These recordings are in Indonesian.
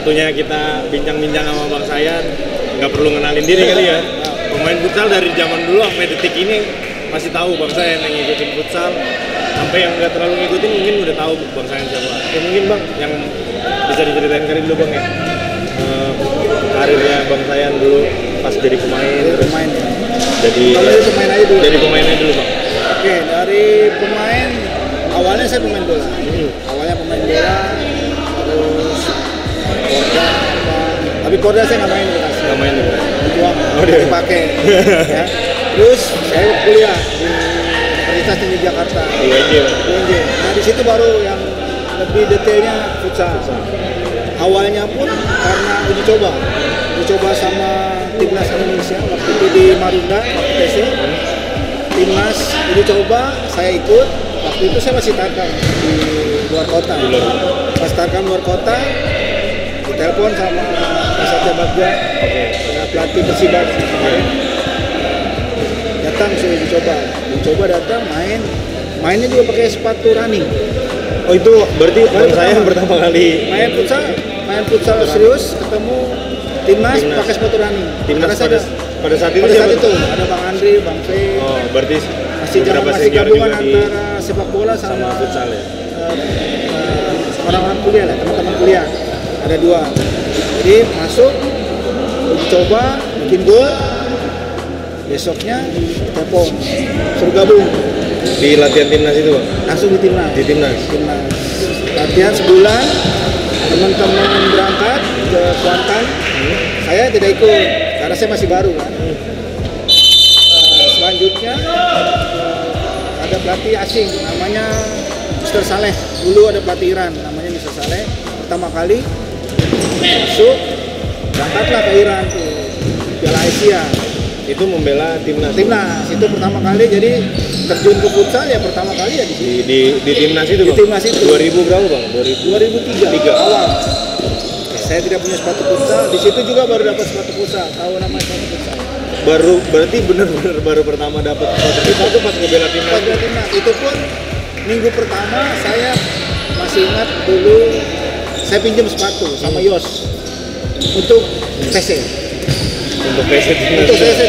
waktunya kita bincang-bincang sama Bang Sayan. Nggak perlu ngenalin diri kali ya. Pemain futsal dari zaman dulu sampai detik ini masih tahu Bang Sayan yang ngikutin futsal. Sampai yang nggak terlalu ngikutin mungkin udah tahu Bang Sayan siapa. Ya mungkin Bang yang bisa diceritain kali dulu Bang ya. Karirnya Bang Sayan dulu pas jadi pemain. Pemain. Jadi pemain aja dulu. Jadi pemainnya dulu Bang. Oke, dari pemain awalnya saya pemain bola. Awalnya pemain bola, terus Porda, tapi Porda saya nggak main bekas. Nggak main dulu. Dibuang, dia dipakai. Ya. Terus saya kuliah di Universitas Tinggi Jakarta. UNJ. Nah di situ baru yang lebih detailnya futsal. Awalnya pun karena uji coba sama timnas Indonesia waktu itu di Marunda, waktu TC. Timnas uji coba, saya ikut. Waktu itu saya masih tarkam di luar kota. Pas tarkam luar kota, ditelepon sama Kasatya Bagja, pelatih Persibat. Datang sudah dicoba datang mainnya juga pakai sepatu running. Oh itu berarti Bang Sayan pertama kali main futsal serius ketemu timnas pakai sepatu running. Timnas pada saat itu ada Bang Andri, Bang Fe. Oh berarti masih gabungan antara sepak bola sama futsal ya. Orang-orang kuliah lah, teman-teman kuliah ada 2. Jadi masuk uji coba bikin gol. Besoknya telepon suruh gabung di latihan timnas itu Bang? Langsung di timnas latihan sebulan, teman-teman berangkat ke Kuantan. Saya tidak ikut karena saya masih baru kan. Selanjutnya ada pelatih asing namanya Mr. Saleh. Dulu ada pelatih Iran namanya Mr. Saleh. Pertama kali masuk berangkatlah ke Iran tuh Piala Asia. Itu membela timnas itu pertama kali, jadi terjun ke futsal ya pertama kali ya di timnas itu Bang? Di timnas itu 2000 berapa Bang? 2003 awal. Saya tidak punya sepatu futsal, di situ juga baru dapat sepatu futsal, tahu nama sepatu futsal. Berarti benar-benar baru pertama dapat sepatu futsal itu pas ngebela timnas. Itu pun minggu pertama saya masih ingat dulu saya pinjam sepatu sama Yos untuk PC. Untuk PC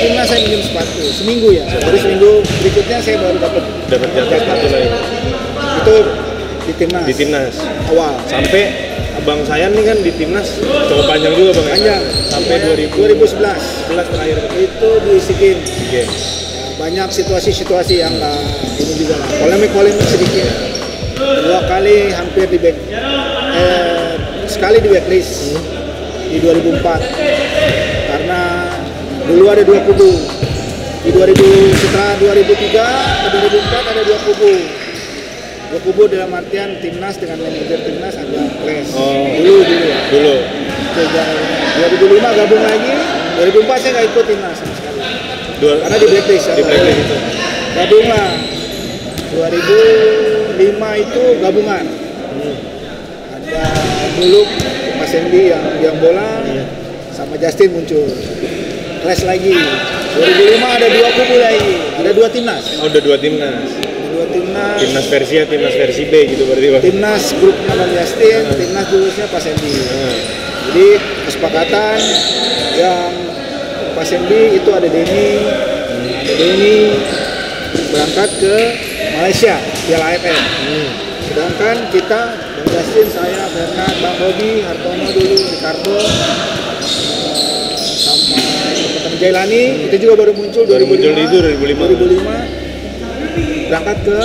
timnas saya minjem sepatu seminggu ya. Baru seminggu berikutnya saya baru dapat jatah sepatu lagi. Itu di timnas awal. Sampai Bang Sayan nih kan di timnas cukup panjang juga Bang. Panjang. Sampai 2011 terakhir itu di SEA Games. Banyak situasi-situasi yang ini juga lah. Polemik sedikit. 2 kali hampir sekali di blacklist di 2004. Karena dulu ada 2 kubu. Setelah 2003 ke 2004 ada 2 kubu. 2 kubu dalam artian timnas dengan manajer timnas ada clash. Dulu. 2005 gabung lagi. 2004 saya nggak ikut timnas sama sekali. Karena di blacklist. Itu. Gabunglah. 2005 itu gabungan. Ada dulu Mas Endi yang bola. Sama Justin muncul clash lagi. 2005 ada 2 kubu lagi, ada 2 timnas. Oh, ada 2 timnas. Timnas versi A, timnas versi B gitu berarti Bang. Timnas grupnya Bang Justin, timnas dulusnya Pak Sendi. Jadi kesepakatan yang Pak Sendi itu ada Denny berangkat ke Malaysia Piala AFF. Sedangkan kita Bang Justin, saya, Bernard, Bang Robi, Hartono dulu, Ricardo, sama teman Jailani itu juga baru muncul 2005 berangkat ke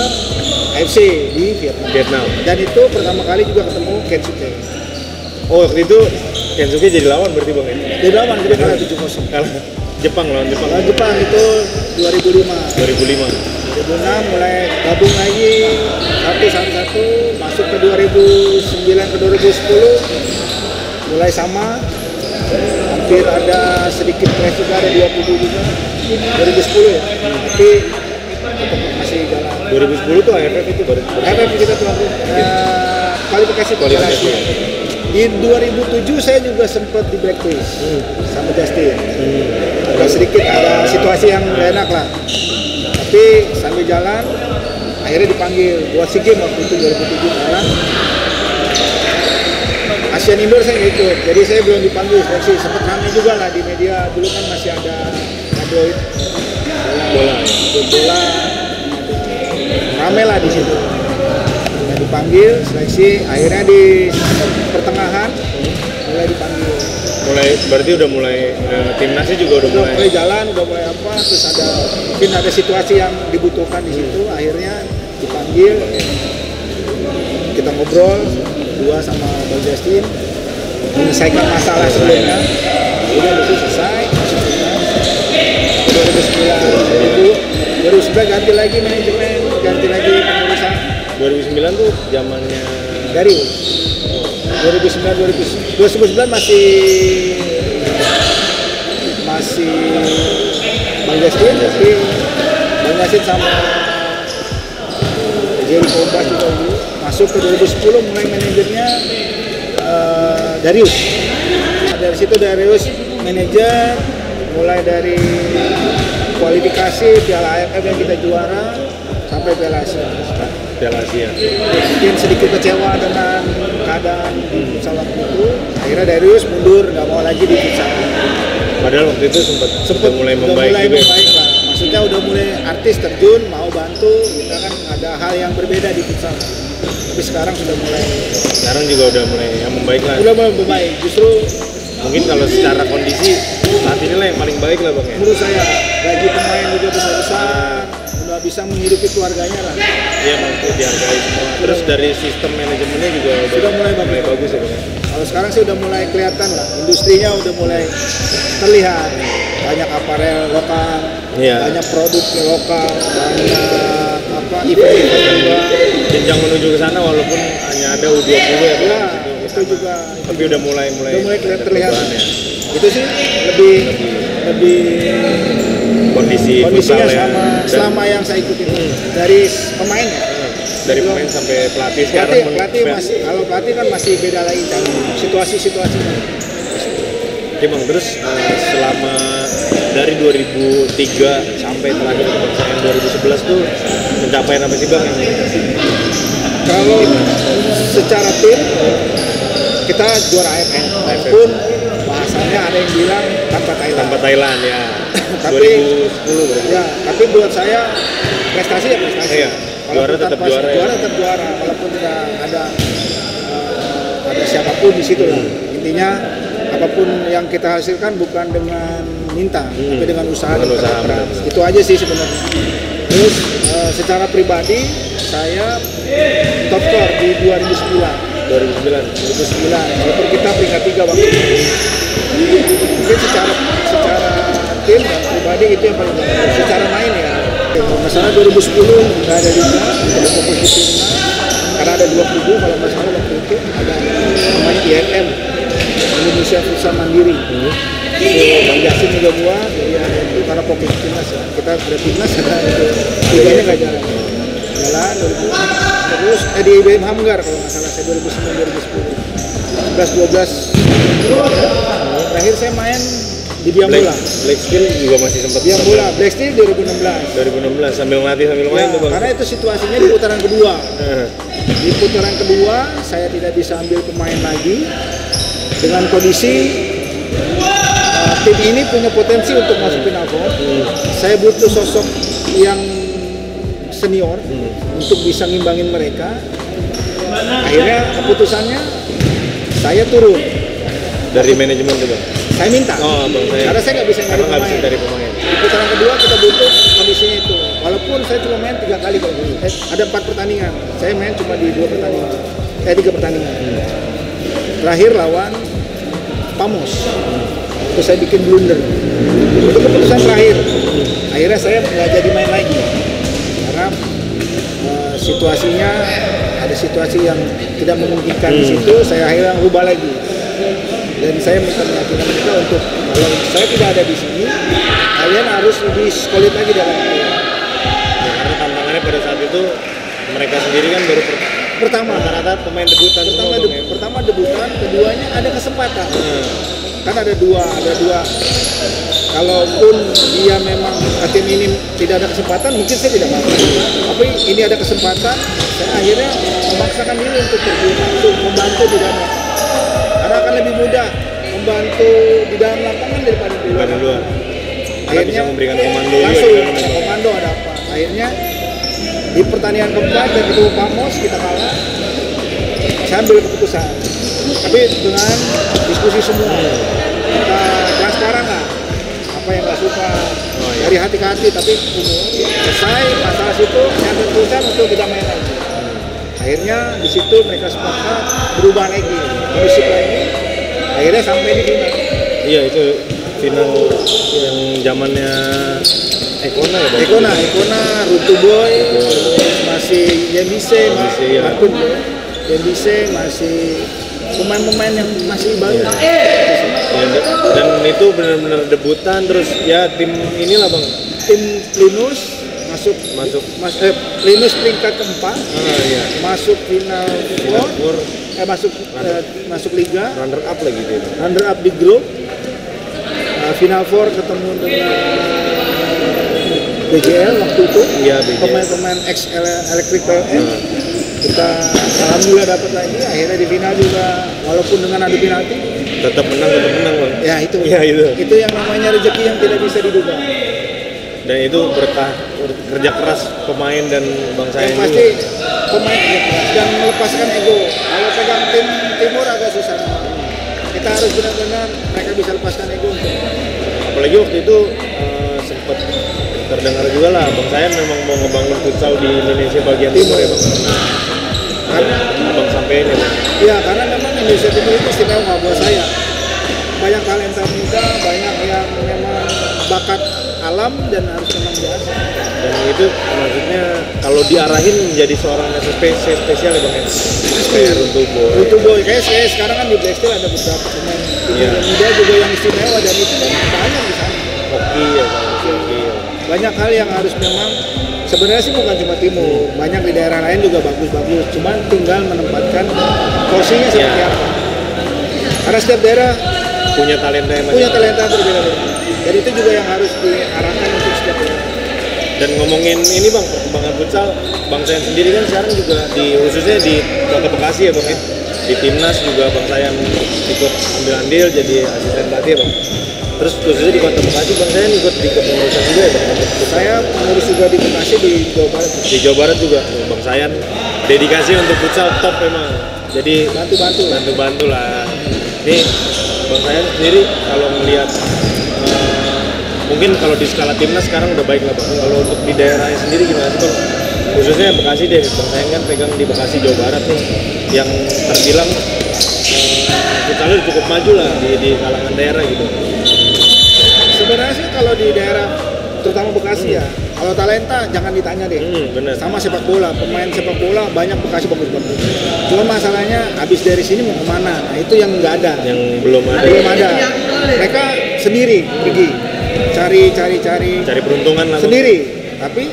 AFC di Vietnam. Dan itu pertama kali juga ketemu Kensuke. Oh waktu itu Kensuke jadi lawan berarti Bang ya? Jadi lawan, kita kalah 7-0. Kalah lawan Jepang. Lawan Jepang itu 2005 mulai gabung lagi satu masuk ke 2009 ke 2010 mulai sama. Hampir ada sedikit clash juga, ada 20 juga 2010 ya. Tapi tetap masih jalan. 2010 tuh AFF itu baru AFF kita tuh kualifikasi. Di 2007 saya juga sempat di blacklist sama Justin. Agak sedikit ada situasi yang gak enak lah. Tapi sambil jalan akhirnya dipanggil buat SEA Games waktu itu 2007 jalan. Asian Indoor saya nggak ikut, jadi saya belum dipanggil seleksi. Sempat ramai juga lah di media, dulu kan masih ada tabloid bola, ramai lah di situ. Nah, dipanggil seleksi, akhirnya di pertengahan mulai dipanggil. Berarti udah mulai timnasnya juga udah mulai jalan, udah mulai apa, terus mungkin ada situasi yang dibutuhkan di situ, akhirnya dipanggil. Kita ngobrol berdua sama Bang Justin, menyelesaikan masalah sebelumnya. Udah itu selesai. 2009 ganti lagi manajemen, ganti lagi pengurusan. 2009 tuh zamannya Darius. 2009 masih Bang Justin, tapi Bang Justin sama Jerry Kombas juga dulu. Masuk ke 2010 mulai manajernya Darius. Dari situ Darius manajer, mulai dari kualifikasi Piala AFF yang kita juara sampai Piala Asia. Mungkin sedikit kecewa dengan keadaan di futsal waktu itu. Akhirnya Darius mundur, nggak mau lagi di futsal. Padahal waktu itu sempat mulai membaik juga. Lah. Maksudnya udah mulai artis terjun, mau bantu. Kita kan ada hal yang berbeda di futsal. Tapi sekarang sudah mulai. Sekarang juga udah mulai yang membaik lah. Udah mulai membaik. Justru mungkin kalau secara kondisi saat ini lah yang paling baik lah Bang ya. Menurut saya gaji pemain juga besar, udah bisa menghidupi keluarganya lah. Iya, mampu dihargai semua. Terus dari sistem manajemennya juga sudah mulai bagus ya Bang. Kalau sekarang sih udah mulai kelihatan lah, industrinya udah mulai terlihat. Banyak aparel lokal, banyak produk lokal, banyak event-event juga. Jenjang menuju ke sana walaupun hanya ada U20 ya Bang. Ya, itu juga. Tapi udah mulai terlihat. Itu sih lebih kondisinya sama selama yang saya ikuti dari pemainnya. Dari pemain sampai pelatih sekarang. Kalau pelatih kan masih beda lagi kan situasinya. Oke Bang, terus selama dari 2003 sampai terakhir kepersayaan 2011 tuh pencapaian apa sih Bang yang dikasih? Kalau secara tim kita juara AFF. Walaupun bahasanya ada yang bilang tanpa Thailand ya. Tapi 2010 berarti. Ya, tapi buat saya prestasi ya prestasi. Iya. Juara tetap juara. Juara tetap juara walaupun tidak ada siapapun di situ lah. Intinya apapun yang kita hasilkan bukan dengan minta, tapi dengan usaha dan keras. Itu aja sih sebenarnya. Terus secara pribadi saya top score di 2009. Walaupun kita peringkat 3 waktu itu. Mungkin secara tim dan pribadi itu yang paling bagus. Secara main ya. Masalah 2010 nggak ada liga, ada fokus di timnas. Karena ada 2 kubu kalau nggak salah waktu itu ada namanya IMM, Indonesia Futsal Mandiri. Itu Bang Jasin juga buat, ya itu karena fokus di timnas ya. Kita sudah timnas ada liganya nggak jalan. Terus di IBM Hamgar kalau nggak salah saya 2009-2010 11-12 terakhir saya main di Biambula. Black Steel juga masih sempat Biambula, Black Steel 2016 sambil ngelatih sambil main tuh Bang. Karena itu situasinya di putaran kedua. Di putaran kedua saya tidak bisa ambil pemain lagi dengan kondisi tim ini punya potensi untuk masuk final. Saya butuh sosok yang senior untuk bisa ngimbangin mereka. Akhirnya keputusannya saya turun dari manajemen tuh Bang. Saya minta. Karena saya nggak bisa dari pemain. Di putaran kedua kita butuh kondisinya itu. Walaupun saya cuma main 3 kali kalau dulu. Ada 4 pertandingan. Saya main cuma di 3 pertandingan. Terakhir lawan Pamos. Terus saya bikin blunder. Itu keputusan terakhir. Akhirnya saya nggak jadi main lagi. Karena situasinya ada situasi yang tidak memungkinkan di situ. Saya akhirnya rubah lagi. Dan saya minta meyakinkan mereka untuk kalau saya tidak ada di sini, kalian harus lebih solid lagi dalam itu. Karena tantangannya pada saat itu mereka sendiri kan baru pertama rata-rata pemain debutan. Pertama debutan, keduanya ada kesempatan. Kan ada dua. Kalaupun dia memang tim ini tidak ada kesempatan, mungkin saya tidak mampu. Tapi ini ada kesempatan, saya akhirnya memaksakan diri untuk terjun, untuk membantu di dalam. karena akan lebih mudah membantu di dalam lapangan daripada di luar. Karena bisa memberikan komando langsung juga bisa komando ada apa. Akhirnya di pertandingan keempat dan ketemu Pamos kita kalah. Saya ambil keputusan, tapi dengan diskusi semua, kita transparan lah apa yang nggak suka dari hati ke hati, tapi selesai masalah situ saya ambil keputusan untuk tidak main lagi. Akhirnya di situ mereka sepakat berubah lagi kondisi lagi, akhirnya sampai di final. Iya, itu final yang zamannya Ekona ya Bang? Ekona, Rutu Boy, terus masih Yembise, Markun Yembise, masih pemain-pemain yang masih baru. Ya, dan itu benar-benar debutan, terus ya tim inilah Bang. Tim Linus Linus peringkat keempat, iya. masuk final four, masuk liga, runner up lagi dia. Runner up di grup, final four ketemu dengan BGL waktu itu, iya, pemain-pemain ex Electrical kita alhamdulillah dapat lagi. Akhirnya di final juga walaupun dengan adu penalti tetap menang Bang. Ya itu yang namanya rezeki yang tidak bisa diduga. Dan itu berkah kerja keras pemain dan bangsa yang pasti pemain dan melepaskan ego. Kalau pegang tim timur agak susah. Kita harus benar-benar mereka bisa lepaskan ego. Apalagi waktu itu sempat terdengar juga lah Bang Sayan memang mau ngebangun futsal di Indonesia bagian timur ya Bang. Karena Bang sampainya Bang. Iya, karena memang Indonesia Timur itu istimewa buat saya. Banyak talenta muda, banyak yang memang bakat alam dan harus memang biasa. Dan itu maksudnya kalau diarahin menjadi seorang yang spesial ya Bang ya. Kayak Runtu Boy. Kayak sekarang kan di Black Steel ada beberapa pemain muda juga yang istimewa dan itu banyak di sana. Hoki ya Bang. Banyak hal yang harus memang sebenarnya sih bukan cuma timur, banyak di daerah lain juga bagus-bagus, cuman tinggal menempatkan porsinya seperti apa. Karena setiap daerah punya talenta yang berbeda-beda. Dan itu juga yang harus diarahkan untuk setiap daerah. Dan ngomongin ini Bang, perkembangan futsal, Bang Sayan sendiri kan sekarang juga khususnya di Kota Bekasi ya Bang ya. Di Timnas juga Bang Sayan ikut ambil andil jadi asisten pelatih ya Bang. Terus khususnya di Kota Bekasi Bang Sayan ikut di kepengurusan juga ya Bang? Saya pengurus juga di Bekasi di Jawa Barat. Di Jawa Barat juga Bang Sayan dedikasi untuk futsal top memang. Jadi bantu lah. Ini Bang Sayan sendiri kalau melihat mungkin kalau di skala timnas sekarang udah baik lah Bang. Kalau untuk di daerahnya sendiri gimana sih Bang? Khususnya Bekasi deh, Bang Sayan kan pegang di Bekasi Jawa Barat nih, yang terbilang futsalnya cukup maju lah di kalangan daerah gitu. Sebenarnya sih kalau di daerah terutama Bekasi ya, kalau talenta jangan ditanya deh. Bener. Sama sepak bola, pemain sepak bola banyak Bekasi bagus-bagus. Cuma masalahnya habis dari sini mau kemana? Nah itu yang nggak ada. Yang belum ada. Mereka sendiri pergi cari peruntungan lah sendiri. Tapi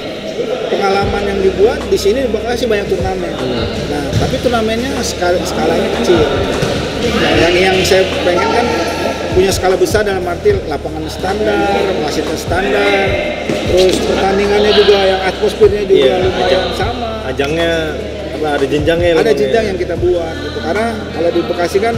pengalaman yang dibuat di sini di Bekasi banyak turnamen. Nah tapi turnamennya skalanya kecil. Nah, yang saya pengen kan punya skala besar dalam arti lapangan standar, fasilitas standar, terus pertandingannya juga yang atmosfernya juga lumayan sama. Ajangnya ada jenjangnya. Ada jenjang yang kita buat gitu. Karena kalau di Bekasi kan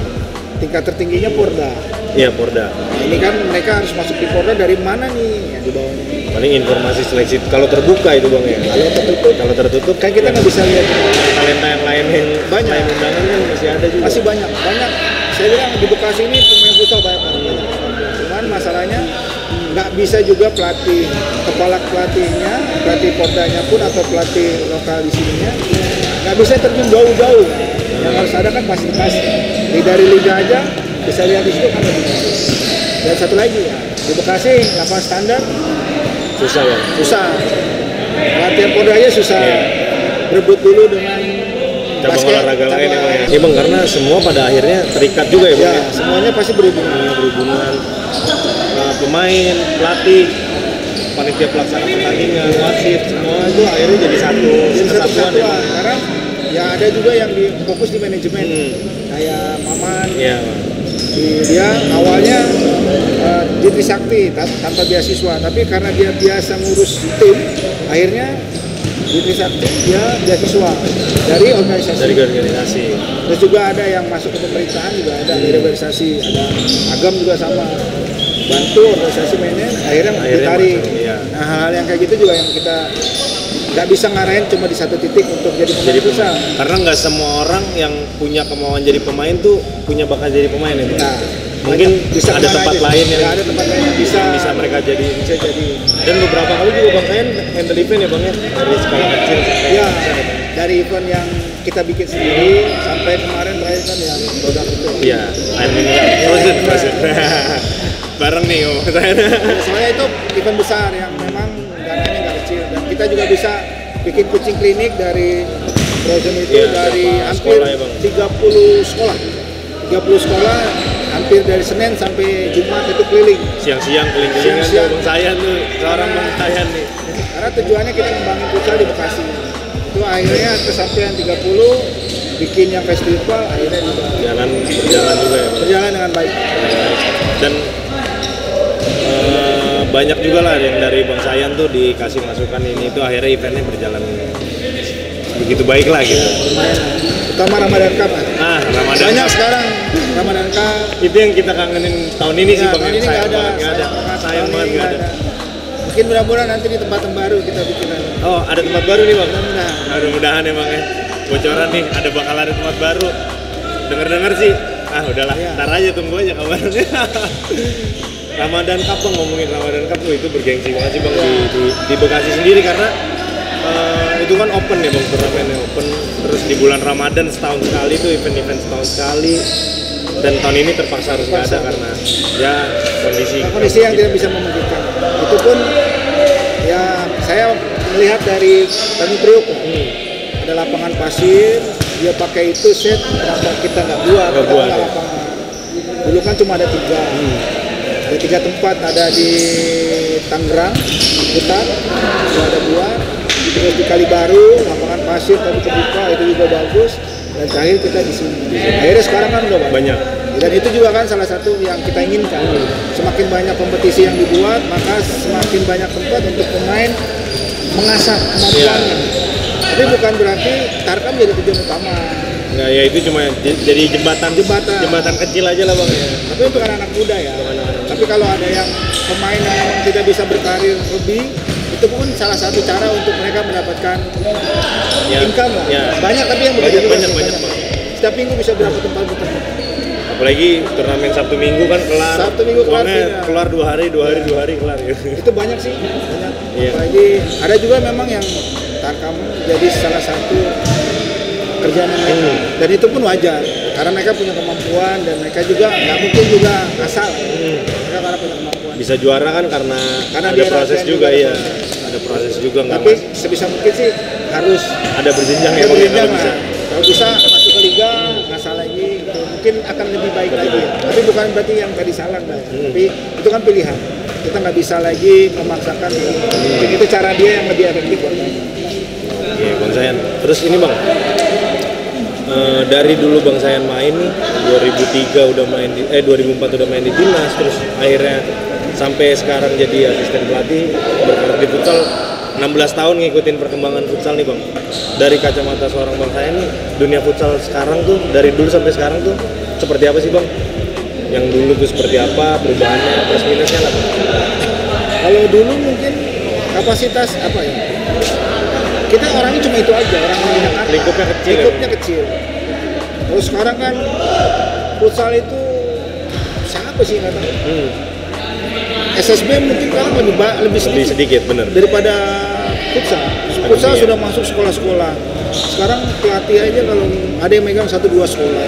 tingkat tertingginya Porda. Iya Porda. Nah, ini kan mereka harus masuk di Porda dari mana nih? Ya, di bawahnya. Paling informasi seleksi kalau terbuka itu Bang ya. Kalau tertutup kan kita nggak bisa lihat talenta yang lain yang banyak. Lain undangan kan masih ada juga. Masih banyak. Saya bilang di Bekasi ini pemain futsal banyak. Cuman masalahnya nggak bisa juga kepala pelatihnya, pelatih Pordanya pun atau pelatih lokal di sininya nggak bisa terjun jauh-jauh. Yang harus ada kan fasilitas. Dari liga aja bisa lihat di situ kan lebih bagus. Dan satu lagi ya, di Bekasi lapangan standar susah Bang. Latihan Pordanya susah. Berebut dulu dengan cabang olahraga lain ya Bang ya. Iya Bang, karena semua pada akhirnya terikat juga ya Bang. Ya, semuanya pasti berhubungan. Pemain, pelatih, panitia pelaksana pertandingan, wasit, semua itu akhirnya jadi satu kesatuan ya Bang. Karena ya ada juga yang fokus di manajemen. Kayak Maman. Iya. Dia awalnya di Trisakti tanpa beasiswa, tapi karena dia biasa ngurus tim, akhirnya di Trisakti dia beasiswa dari organisasi. Dari organisasi. Terus juga ada yang masuk ke pemerintahan juga ada dari organisasi, ada Agam juga sama. Bantu organisasi mainnya, akhirnya ditarik. Iya. Nah hal-hal yang kayak gitu juga yang kita nggak bisa ngarahin cuma di satu titik untuk jadi pemain futsal. Karena nggak semua orang yang punya kemauan jadi pemain tuh punya bakat jadi pemain ya. Nah, mungkin bisa ada tempat lain yang ada tempat lain yang bisa mereka jadi. Bisa jadi. Dan beberapa kali juga Bang Sayan handle event ya Bang ya, dari skala kecil sampai ya, dari event yang kita bikin sendiri sampai kemarin terakhir kan yang produk itu. Iya, air mineral. Frozen. Bareng nih Bang Sayan. Soalnya itu event besar yang memang dananya nggak kecil dan kita juga bisa bikin coaching klinik dari Frozen itu ya, dari hampir sekolah ya, Bang? 30 sekolah. 30 sekolah hampir dari Senin sampai Jumat itu keliling. Siang-siang keliling-keliling Siang-siang. Bang Sayan tuh, seorang Bang Sayan nih. Karena tujuannya kita membangun futsal di Bekasi. Itu akhirnya kesampaian 30 bikin yang festival akhirnya juga Berjalan juga ya Bang. berjalan dengan baik. Dan banyak juga lah yang dari Bang Sayan tuh dikasih masukan ini tuh akhirnya eventnya berjalan begitu baik lah gitu. Lumayan. Utama Ramadan Cup. Ramadan Banyak Cup. sekarang Ramadan Cup. Itu yang kita kangenin tahun ini sih Bang. Tahun ini nggak ada. Sayang banget nggak ada. Mungkin mudah-mudahan nanti di tempat yang baru kita bikin lagi. Oh, ada tempat baru nih Bang. Mudah-mudahan. Mudah-mudahan emang ya. Bocoran nih, bakal ada tempat baru. Dengar-dengar sih. Udahlah, Iya. ntar aja tunggu aja kabarnya. Ramadan Cup Bang, ngomongin Ramadan Cup tuh itu bergengsi banget sih Bang di Bekasi sendiri karena itu kan open ya Bang, turnamennya open. Terus di bulan Ramadan setahun sekali tuh event-event setahun sekali. Dan tahun ini terpaksa harus nggak ada karena ya kondisi yang tidak bisa memungkinkan. Itu pun ya saya melihat dari Tanjung Priok ada lapangan pasir, dia pakai itu set, kenapa kita nggak buat lapangan. Dulu kan cuma ada 3. Ada 3 tempat, ada di Tangerang, Kutat, itu ada 2. Terus di Kalibaru, lapangan pasir tapi terbuka, itu juga bagus. Dan terakhir kita di sini. Akhirnya sekarang kan udah banyak. Dan itu juga kan salah satu yang kita inginkan. Semakin banyak kompetisi yang dibuat, maka semakin banyak tempat untuk pemain mengasah kemampuannya. Tapi bukan berarti Tarkam jadi tujuan utama. Nggak, ya itu cuma jadi jembatan kecil aja lah Bang ya. Tapi untuk anak-anak muda ya. Tapi kalau ada yang pemain yang memang tidak bisa berkarir lebih, itu pun salah satu cara untuk mereka mendapatkan income lah. Ya. Banyak tapi yang banyak. Setiap minggu bisa berapa tempat bertemu. Apalagi turnamen Sabtu Minggu kan kelar. Sabtu Minggu kelar 2 hari kelar ya. Itu banyak sih, banyak. Iya. Apalagi ada juga memang yang Tarkam jadi salah satu kerjaan mereka. Dan itu pun wajar karena mereka punya kemampuan dan mereka juga nggak mungkin juga asal. Mereka karena punya kemampuan. Bisa juara kan karena ada proses juga ya. Ada proses juga nggak. Tapi sebisa mungkin sih harus ada berjenjang ya. Berjenjang lah. Kalau bisa masuk ke liga nggak salah lagi, gitu. Mungkin akan lebih baik lagi. Tapi bukan berarti yang tadi salah lah. Tapi itu kan pilihan. Kita nggak bisa lagi memaksakan. Mungkin itu cara dia yang lebih efektif buat kita. Iya Bang Sayan. Terus ini Bang. Dari dulu Bang Sayan main nih 2003 udah main di 2004 udah main di timnas, terus akhirnya sampai sekarang jadi asisten pelatih berkarir di futsal 16 tahun ngikutin perkembangan futsal nih Bang. Dari kacamata seorang Bang Sayan nih, dunia futsal sekarang tuh dari dulu sampai sekarang tuh seperti apa sih Bang? Yang dulu tuh seperti apa, perubahannya, plus minusnya lah Bang? Kalau dulu mungkin kapasitas apa ya? Kita orangnya cuma itu aja, orang yang Jakarta. Lingkupnya kecil. Kalau sekarang kan futsal itu siapa sih nggak tahu? SSB mungkin sekarang lebih sedikit bener daripada futsal. Futsal sudah masuk sekolah-sekolah. Sekarang pelatih aja kalau ada yang megang 1-2 sekolah.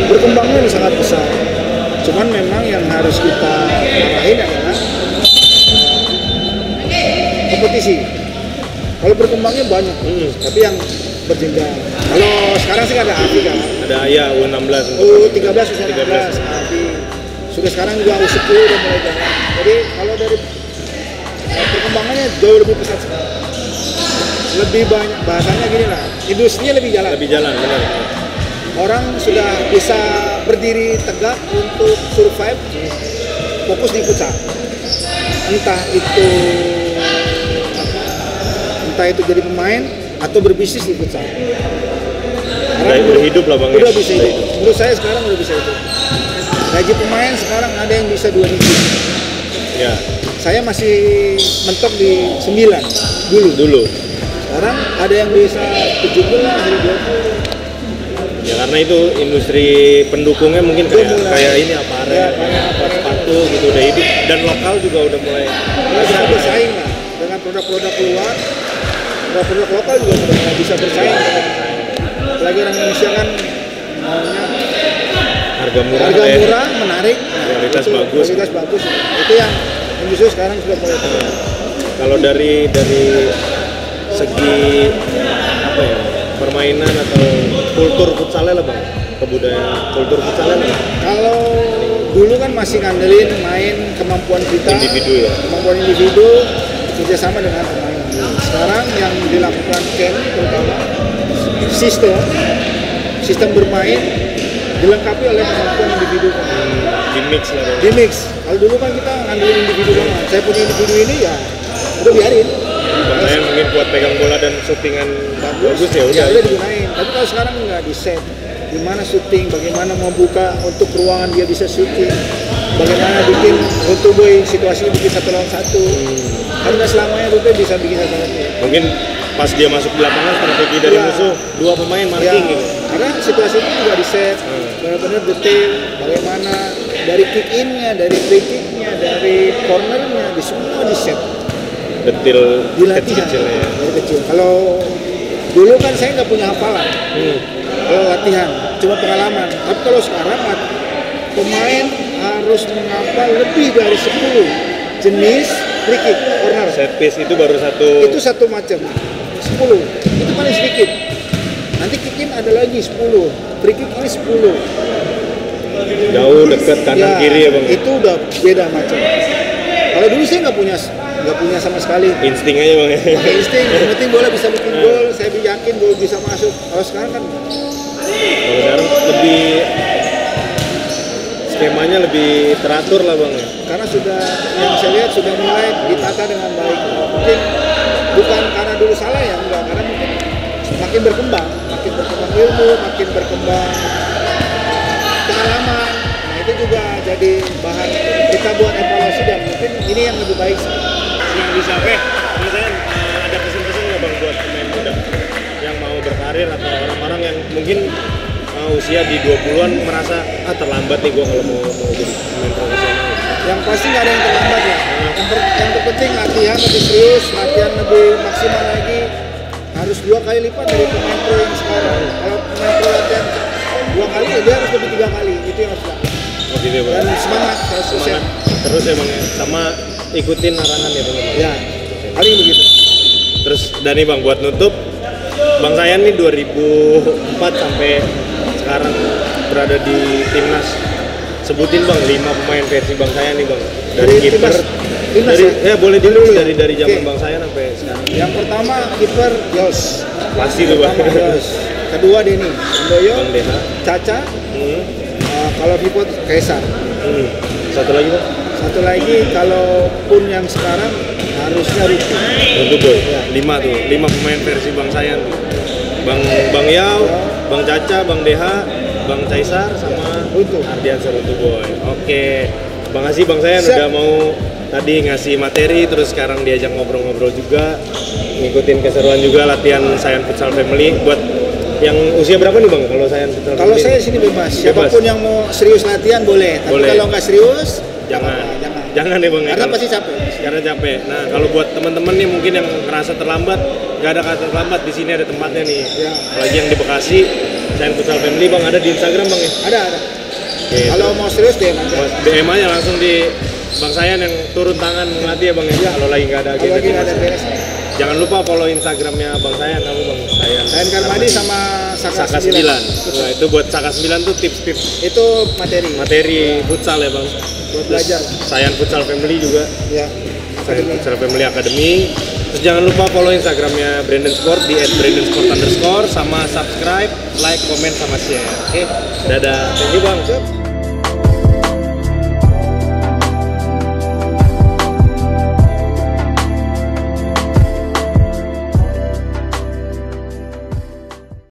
Berkembangnya sangat besar. Cuman memang yang harus kita arahin adalah kompetisi. Kalau berkembangnya banyak, tapi yang berjenjang. Kalau sekarang sih ada AFI kan? Ada ya U16, U13, U19, AFI. Sudah sekarang juga U10 udah mulai jalan. Jadi kalau dari perkembangannya jauh lebih pesat sekarang. Lebih banyak, bahasanya gini lah, industrinya lebih jalan. Benar. Orang sudah bisa berdiri tegak untuk survive, entah itu jadi pemain atau berbisnis di futsal. Udah berhidup lah bang. Udah bisa hidup. Menurut saya sekarang udah bisa hidup. Gaji pemain sekarang ada yang bisa 2 digit. Ya. Saya masih mentok di 9 dulu. Sekarang ada yang bisa 17 dari 20. Ya karena itu industri pendukungnya mungkin kayak ini aparel, apa sepatu gitu udah hidup, dan lokal juga udah mulai bisa bersaing lah dengan produk-produk luar. Produk lokal juga udah mulai bisa bersaing. Apalagi orang Indonesia kan maunya harga murah, menarik, kualitas bagus. Itu yang industri sekarang sudah mulai. Kalau dari segi apa ya, permainan atau kultur futsalnya lah bang, kebudayaan kultur futsalnya lah. Kalau dulu kan masih ngandelin main kemampuan kita, kemampuan individu kerjasama dengan pemain. Sekarang yang dilakukan camp terutama sistem bermain dilengkapi oleh kemampuan individu. Dimix lah bang. Dimix. Kalau dulu kan kita ngandelin individu banget. Saya punya individu ini ya udah biarin. Saya mungkin buat pegang bola dan syutingan bagus ya udah digunain. Tapi kalau sekarang nggak di set, gimana syuting, bagaimana membuka untuk ruangan dia bisa syuting, bagaimana bikin Roto Boy situasi bikin 1 lawan 1. Karena selamanya Roto bisa bikin 1 lawan 1. Mungkin pas dia masuk di lapangan strategi dari musuh 2 pemain marking gitu. Karena situasi itu juga di set, benar-benar detail, bagaimana dari kick in-nya, dari free kick-nya, dari corner-nya, di semua di set. Detail kecil-kecilnya ya. Dari kecil. Kalau dulu kan saya nggak punya hafalan. Kalau latihan, cuma pengalaman. Tapi kalau sekarang pemain harus menghafal lebih dari 10 jenis free kick, corner. Set piece itu baru satu. Itu satu macam. 10. Itu paling sedikit. Nanti kick in ada lagi 10. Free kick ini 10. Jauh, dekat, kanan, kiri ya bang. Itu udah beda macam. Kalau dulu saya nggak punya sama sekali. Insting aja bang ya. Pakai insting, yang penting bola bisa bikin gol, saya yakin gol bisa masuk. Kalau sekarang kan lebih skemanya lebih teratur lah bang ya. Karena sudah yang saya lihat sudah mulai ditata dengan baik. Mungkin bukan karena dulu salah ya, enggak, karena mungkin makin berkembang ilmu, makin berkembang pengalaman. Nah itu juga jadi bahan kita buat evaluasi dan mungkin ini yang lebih baik. Yang bisa misalnya ada pesan-pesan nggak bang buat pemain muda yang mau berkarir atau orang-orang yang mungkin usia di 20-an merasa terlambat nih gua kalau mau jadi pemain profesional. Yang pasti nggak ada yang terlambat ya. Yang terpenting latihan lebih serius, latihan lebih maksimal lagi. Harus 2 kali lipat dari pemain pro yang sekarang. Kalau pemain pro latihan 2 kali, dia harus lebih 3 kali. Itu yang harus dilakukan. Oh gitu ya bang. Dan semangat. Terus ya bang ya, sama ikutin arahan ya bang. Ya, paling begitu. Terus Dani bang buat nutup, Bang Sayan nih 2004 sampai sekarang berada di timnas. Sebutin bang 5 pemain versi Bang Sayan nih bang. Dari kiper, dari ya boleh dulu dari zaman Bang Sayan sampai sekarang. Yang pertama kiper Yos. Pasti tuh bang. Yos. Kedua Denny, Andoyo, Bang Deha, Caca. Kalau pivot Kaisar. Satu lagi bang. Satu lagi kalaupun yang sekarang harusnya Rutu Boy. Ya. 5 tuh, 5 pemain versi Bang Sayan. Bang Yao, Bang Caca, Bang Deha, Bang Caisar sama Ardiansyah Rutu Boy. Oke. Bang kasih Bang Sayan udah mau tadi ngasih materi, terus sekarang diajak ngobrol-ngobrol juga, ngikutin keseruan juga latihan Sayan Futsal Family. Buat yang usia berapa nih bang kalau Sayan Futsal Family? Kalau saya sini bebas. Siapapun yang mau serius latihan boleh. Tapi kalau nggak serius jangan ya bang. Karena pasti capek. Karena capek. Nah kalau buat teman-teman nih mungkin yang ngerasa terlambat, nggak ada kata terlambat, di sini ada tempatnya nih. Ya. Apalagi yang di Bekasi, Sayan Futsal Family bang, ada di Instagram bang ya? Ada. Oke, kalau mau serius DM aja. DM aja langsung di Bang Sayan yang turun tangan ngelatih ya bang ya. Kalau lagi nggak ada agenda. Jangan lupa follow Instagramnya Bang Sayan, kamu Bang Sayan. Sayan Karmadi sama Saka 9. Nah, itu buat Saka 9 tuh tips-tips. Itu materi futsal ya bang. Buat belajar. Sayan Futsal Family juga. Ya. Sayan Futsal Family Academy. Terus jangan lupa follow Instagramnya Brandon Sport di @brandonsport_, sama subscribe, like, comment, sama share. Oke, dadah. Thank you bang.